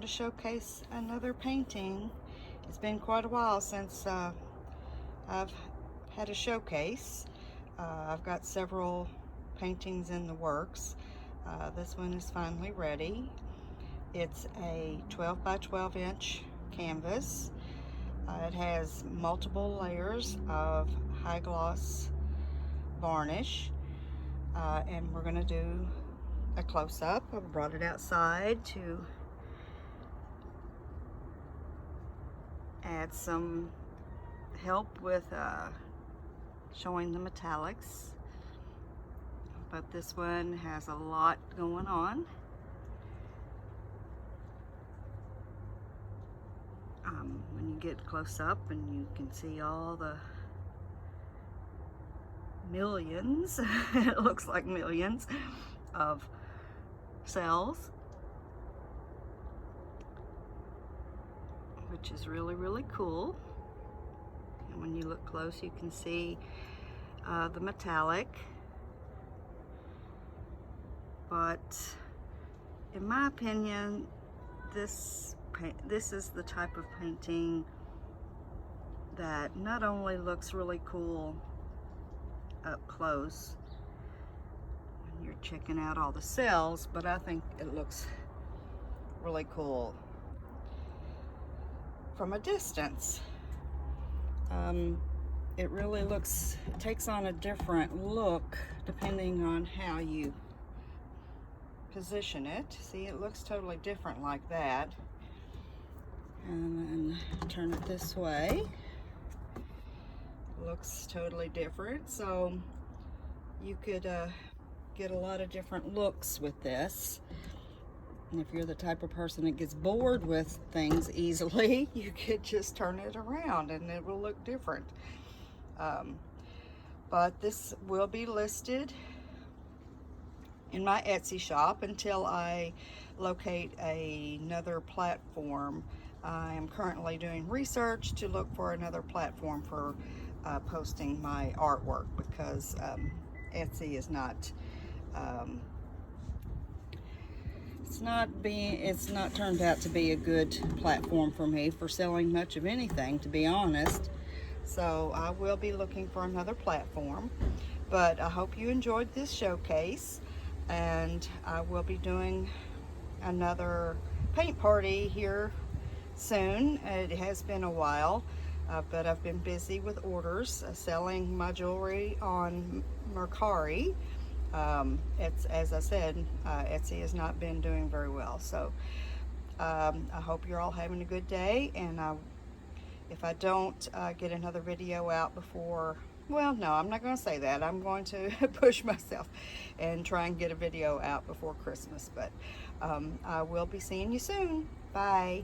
showcase another painting. It's been quite a while since I've had a showcase. I've got several paintings in the works. This one is finally ready. It's a 12 by 12 inch canvas. It has multiple layers of high gloss varnish, and we're going to do a close-up. I brought it outside to add some help with showing the metallics, but this one has a lot going on. When you get close up and you can see all the millions, it looks like millions of cells, which is really cool. And when you look close, you can see the metallic. But in my opinion, this is the type of painting that not only looks really cool up close when you're checking out all the cells, but I think it looks really cool from a distance. It really takes on a different look depending on how you position it. See, it looks totally different like that. And then turn it this way. Looks totally different. So you could get a lot of different looks with this. And if you're the type of person that gets bored with things easily, you could just turn it around and it will look different. But this will be listed in my Etsy shop until I locate another platform. I am currently doing research to look for another platform for posting my artwork, because Etsy is not it's not turned out to be a good platform for me for selling much of anything, to be honest. So I will be looking for another platform, but I hope you enjoyed this showcase, and I will be doing another paint party here soon. It has been a while, but I've been busy with orders, selling my jewelry on Mercari. It's, as I said, Etsy has not been doing very well. So I hope you're all having a good day, and if I don't get another video out before, well, no, I'm not going to say that. I'm going to push myself and try and get a video out before Christmas, but I will be seeing you soon. Bye.